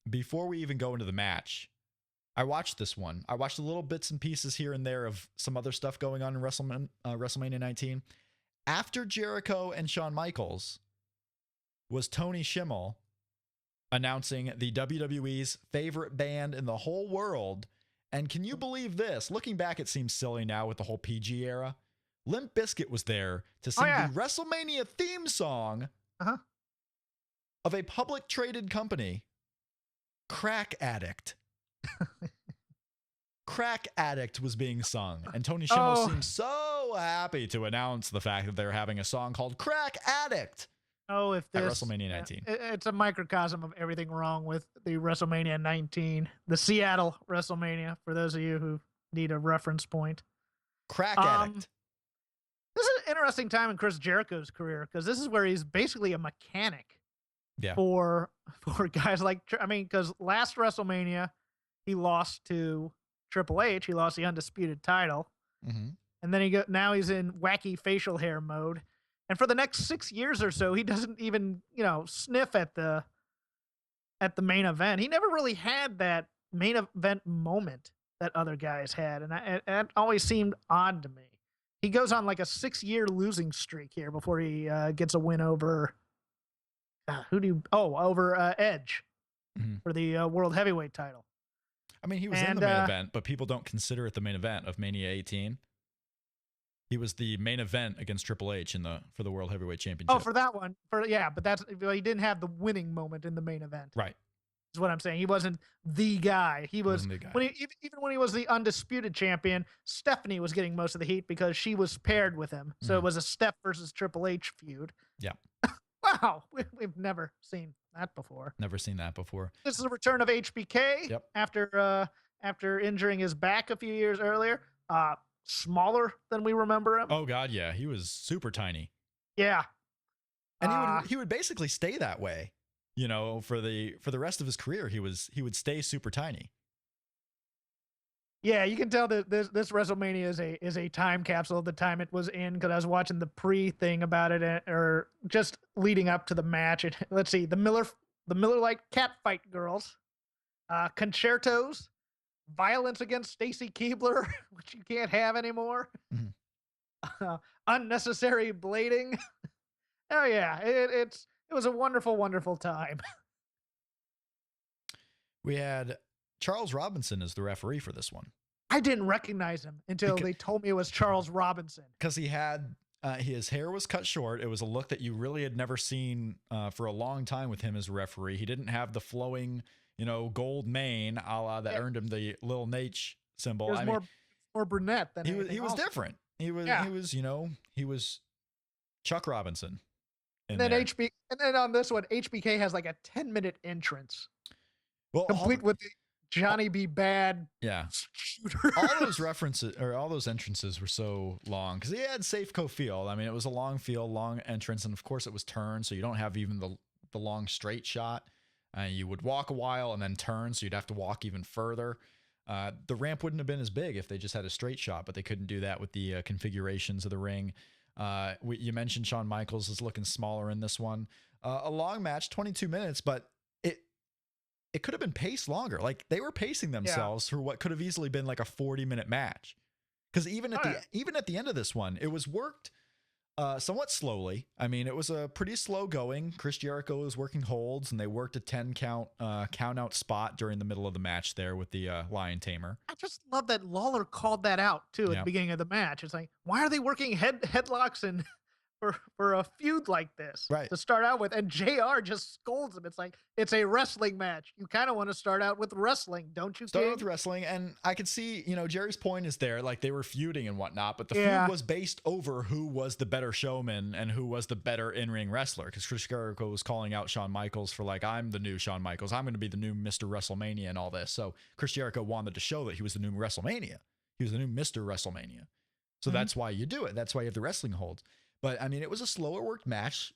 Before we even go into the match, I watched this one. I watched the little bits and pieces here and there of some other stuff going on in WrestleMania 19. After Jericho and Shawn Michaels was Tony Schimmel announcing the WWE's favorite band in the whole world. And can you believe this? Looking back, it seems silly now with the whole PG era. Limp Bizkit was there to sing the WrestleMania theme song of a public traded company, Crack Addict. Crack Addict was being sung, and Tony Schimmel seemed so happy to announce the fact that they're having a song called Crack Addict. Oh, if this at WrestleMania 19. It's a microcosm of everything wrong with the WrestleMania 19, the Seattle WrestleMania, for those of you who need a reference point. Crack Addict. This is an interesting time in Chris Jericho's career because this is where he's basically a mechanic for guys like, I mean, because last WrestleMania, he lost to Triple H. He lost the undisputed title. Mm-hmm. And then now he's in wacky facial hair mode. And for the next 6 years or so, he doesn't even, sniff at the main event. He never really had that main event moment that other guys had. And it always seemed odd to me. He goes on like a 6-year losing streak here before he gets a win over over Edge for the World Heavyweight title. I mean, he was in the main event, but people don't consider it the main event of Mania 18. He was the main event against Triple H for the World Heavyweight Championship. Oh, for that one. But he didn't have the winning moment in the main event. Right. Is what I'm saying. He wasn't the guy. He was even when he was the undisputed champion, Stephanie was getting most of the heat because she was paired with him. So it was a Steph versus Triple H feud. Yeah. Wow. We've never seen that before. Never seen that before. This is a return of HBK. Yep. After injuring his back a few years earlier. Smaller than we remember him. Oh God, yeah, he was super tiny. Yeah, and he would basically stay that way, for the rest of his career. He would stay super tiny. Yeah, you can tell that this WrestleMania is a time capsule of the time it was in because I was watching the pre-thing about it or just leading up to the match. Let's see, the Miller Lite Catfight Girls, concertos. Violence against Stacy Keibler, which you can't have anymore. Mm-hmm. Unnecessary blading. Oh yeah, it was a wonderful, wonderful time. We had Charles Robinson as the referee for this one. I didn't recognize him until they told me it was Charles Robinson. Because he had his hair was cut short. It was a look that you really had never seen for a long time with him as a referee. He didn't have the flowing, gold mane a la that earned him the Lil Nate symbol. He was more brunette than he was different. He was Chuck Robinson. And then on this one, HBK has like a 10-minute entrance. Well, complete with the Johnny B. Bad shooter. All those references or all those entrances were so long because he had Safeco field. I mean, it was a long field, long entrance, and of course it was turned, so you don't have even the long straight shot. You would walk a while and then turn, so you'd have to walk even further. The ramp wouldn't have been as big if they just had a straight shot, but they couldn't do that with the configurations of the ring. You mentioned Shawn Michaels is looking smaller in this one. A long match, 22 minutes, but it could have been paced longer. Like they were pacing themselves for what could have easily been like a 40-minute match Because even at the end of this one, it was worked somewhat slowly. I mean, it was a pretty slow going. Chris Jericho was working holds, and they worked a 10 count out spot during the middle of the match there with the Lion Tamer. I just love that Lawler called that out too at the beginning of the match. It's like, why are they working headlocks and for a feud like this to start out with? And JR just scolds him. It's like, it's a wrestling match. You kind of want to start out with wrestling, don't you? Start with wrestling, and I could see, Jerry's point is there, like they were feuding and whatnot, but the feud was based over who was the better showman and who was the better in-ring wrestler. Because Chris Jericho was calling out Shawn Michaels for like, I'm the new Shawn Michaels. I'm going to be the new Mr. WrestleMania and all this. So Chris Jericho wanted to show that he was the new WrestleMania. He was the new Mr. WrestleMania. So that's why you do it. That's why you have the wrestling holds. But I mean, it was a slower worked match.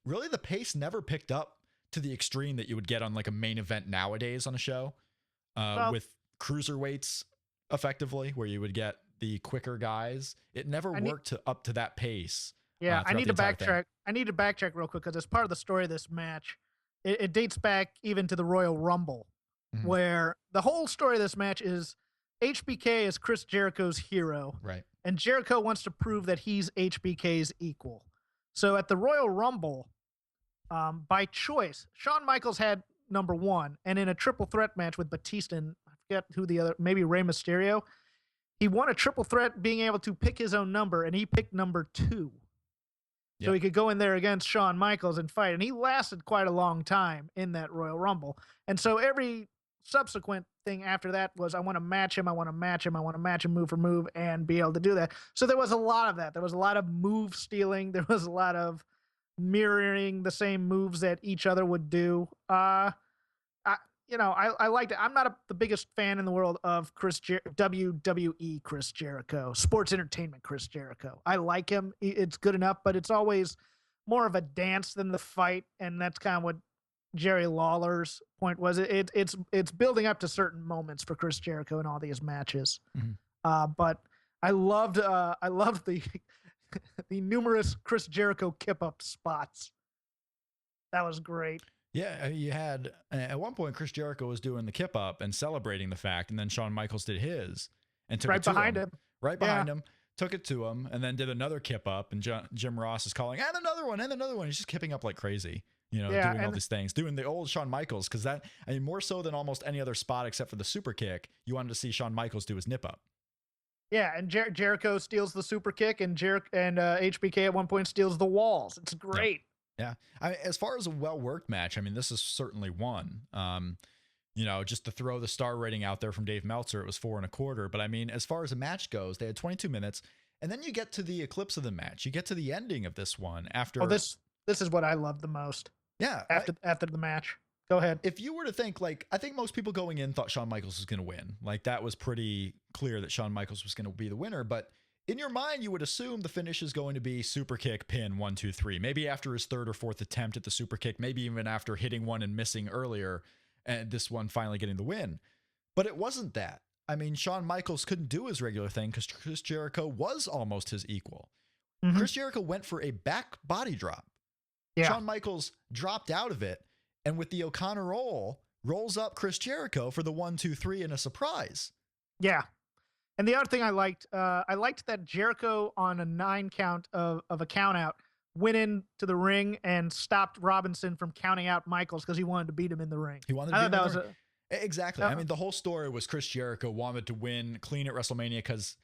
Really, the pace never picked up to the extreme that you would get on like a main event nowadays on a show with cruiserweights, effectively, where you would get the quicker guys. It never worked up to that pace. Yeah, I need to backtrack. I need to backtrack real quick because as part of the story of this match, it dates back even to the Royal Rumble, where the whole story of this match is HBK is Chris Jericho's hero. Right. And Jericho wants to prove that he's HBK's equal. So at the Royal Rumble, by choice, Shawn Michaels had number 1. And in a triple threat match with Batista and I forget who the other, maybe Rey Mysterio, he won a triple threat being able to pick his own number, and he picked number 2. So he could go in there against Shawn Michaels and fight. And he lasted quite a long time in that Royal Rumble. And so every subsequent thing after that was, I want to match him, I want to match him, I want to match him move for move and be able to do that. So there was a lot of that. There was a lot of move stealing. There was a lot of mirroring the same moves that each other would do. I liked it. I'm not the biggest fan in the world of WWE Chris Jericho, sports entertainment Chris Jericho. I like him. It's good enough, but it's always more of a dance than the fight. And that's kind of what Jerry Lawler's point was. It's building up to certain moments for Chris Jericho in all these matches. But I loved the the numerous Chris Jericho kip up spots. That was great. Yeah, you had at one point Chris Jericho was doing the kip up and celebrating the fact, and then Shawn Michaels did his and took it to him. Right behind him, took it to him, and then did another kip up. And Jim Ross is calling, and another one, and another one. He's just kipping up like crazy. Doing all these things, doing the old Shawn Michaels, because more so than almost any other spot except for the super kick, you wanted to see Shawn Michaels do his nip up. Yeah, and Jericho steals the super kick, and HBK at one point steals the walls. It's great. Yeah. As far as a well-worked match, I mean, this is certainly one. Just to throw the star rating out there from Dave Meltzer, it was 4.25. But I mean, as far as a match goes, they had 22 minutes, and then you get to the eclipse of the match. You get to the ending of this one after. Oh, this is what I love the most. Yeah. After the match. Go ahead. If you were to think, I think most people going in thought Shawn Michaels was going to win. Like, that was pretty clear that Shawn Michaels was going to be the winner. But in your mind, you would assume the finish is going to be super kick, pin, 1, 2, 3. Maybe after his 3rd or 4th attempt at the super kick, maybe even after hitting one and missing earlier, and this one finally getting the win. But it wasn't that. I mean, Shawn Michaels couldn't do his regular thing because Chris Jericho was almost his equal. Chris Jericho went for a back body drop. Yeah. Shawn Michaels dropped out of it, and with the O'Connor roll, rolls up Chris Jericho for the 1, 2, 3 and a surprise. Yeah. And the other thing I liked that Jericho on a 9 count of a count out went into the ring and stopped Robinson from counting out Michaels because he wanted to beat him in the ring. He wanted to beat him in the ring. Exactly. I mean, the whole story was Chris Jericho wanted to win clean at WrestleMania because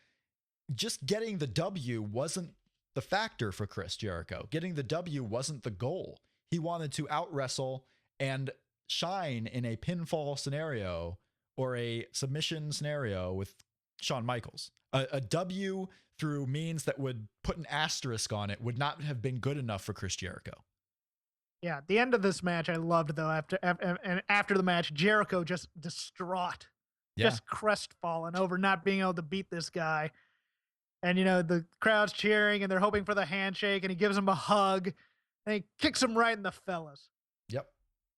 just getting the W wasn't the factor for Chris Jericho. Getting the W wasn't the goal. He wanted to out wrestle and shine in a pinfall scenario or a submission scenario with Shawn Michaels. A W through means that would put an asterisk on it would not have been good enough for Chris Jericho. Yeah, the end of this match I loved though. After the match, Jericho just distraught, just crestfallen over not being able to beat this guy. And the crowd's cheering and they're hoping for the handshake, and he gives him a hug and he kicks him right in the fellas. Yep.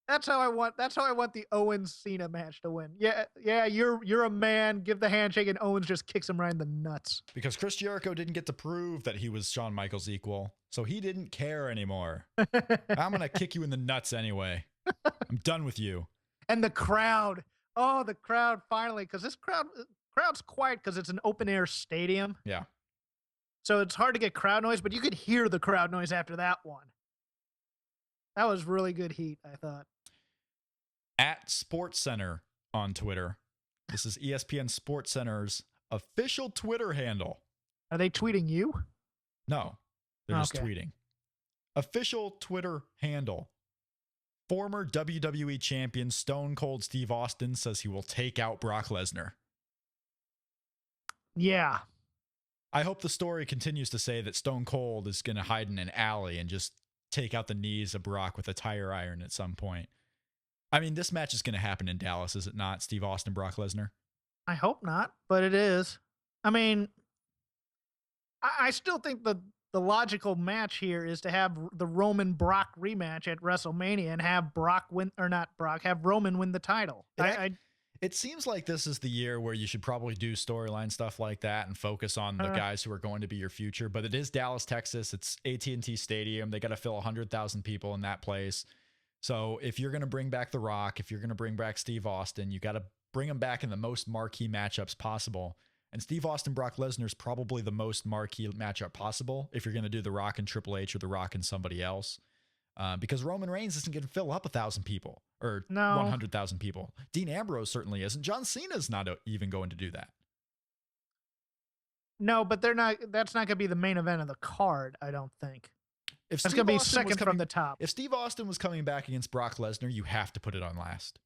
That's how I want the Owens Cena match to win. Yeah, you're a man, give the handshake, and Owens just kicks him right in the nuts. Because Chris Jericho didn't get to prove that he was Shawn Michaels' equal, so he didn't care anymore. I'm gonna kick you in the nuts anyway. I'm done with you. And the crowd finally, because this crowd crowd's quiet because it's an open air stadium. Yeah. So it's hard to get crowd noise, but you could hear the crowd noise after that one. That was really good heat, I thought. At SportsCenter on Twitter. This is ESPN SportsCenter's official Twitter handle. Are they tweeting you? No, they're just Okay. tweeting. Official Twitter handle. Former WWE champion Stone Cold Steve Austin says he will take out Brock Lesnar. Yeah. I hope the story continues to say that Stone Cold is going to hide in an alley and just take out the knees of Brock with a tire iron at some point. I mean, this match is going to happen in Dallas, is it not? Steve Austin, Brock Lesnar? I hope not, but it is. I mean, I still think the logical match here is to have the Roman Brock rematch at WrestleMania and have Brock win, or not Brock, have Roman win the title. It seems like this is the year where you should probably do storyline stuff like that and focus on the guys who are going to be your future. But it is Dallas, Texas. It's AT&T Stadium. They got to fill 100,000 people in that place. So if you're going to bring back The Rock, if you're going to bring back Steve Austin, you got to bring them back in the most marquee matchups possible. And Steve Austin, Brock Lesnar is probably the most marquee matchup possible if you're going to do The Rock and Triple H or The Rock and somebody else. Because Roman Reigns isn't going to fill up 1,000 people or 100,000 people. Dean Ambrose certainly isn't. John Cena's not even going to do that. No, but they're not. That's not going to be the main event of the card, I don't think. If That's going to be second from the top. If Steve Austin was coming back against Brock Lesnar, you have to put it on last.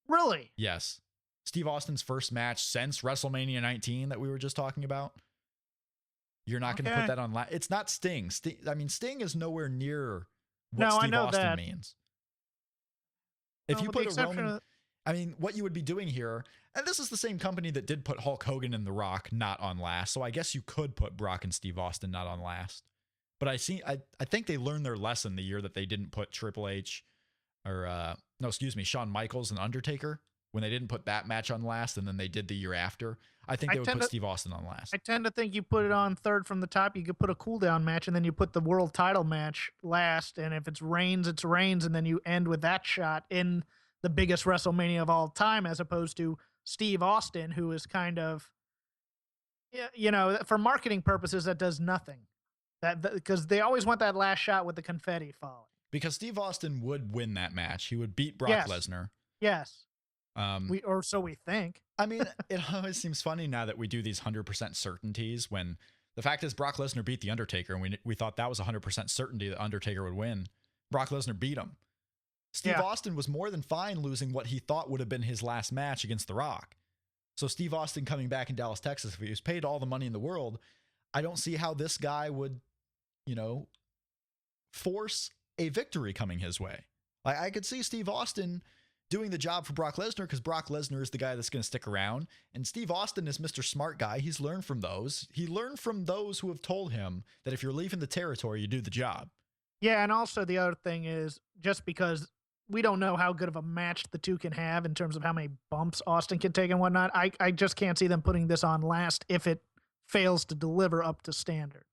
Really? Yes. Steve Austin's first match since WrestleMania 19 that we were just talking about. You're not going to put that on last. It's not Sting. Sting is nowhere near what Steve Austin means. If you put a Roman, what you would be doing here, and this is the same company that did put Hulk Hogan and The Rock not on last, so I guess you could put Brock and Steve Austin not on last. But I think they learned their lesson the year that they didn't put Triple H Shawn Michaels and Undertaker when they didn't put that match on last, and then they did the year after. I think they would put Steve Austin on last. I tend to think you put it on third from the top. You could put a cool down match, and then you put the world title match last. And if it's Reigns, it's Reigns, and then you end with that shot in the biggest WrestleMania of all time, as opposed to Steve Austin, who is kind of, for marketing purposes, that does nothing. Because they always want that last shot with the confetti falling. Because Steve Austin would win that match. He would beat Brock Lesnar. Yes. So we think. It always seems funny now that we do these 100% certainties when the fact is Brock Lesnar beat The Undertaker, and we thought that was 100% certainty that Undertaker would win. Brock Lesnar beat him. Steve Austin was more than fine losing what he thought would have been his last match against The Rock. So Steve Austin coming back in Dallas, Texas, if he was paid all the money in the world, I don't see how this guy would, force a victory coming his way. I could see Steve Austin doing the job for Brock Lesnar because Brock Lesnar is the guy that's going to stick around. And Steve Austin is Mr. Smart Guy. He's learned from those. He learned from those who have told him that if you're leaving the territory, you do the job. Yeah, and also the other thing is just because we don't know how good of a match the two can have in terms of how many bumps Austin can take and whatnot, I just can't see them putting this on last if it fails to deliver up to standard.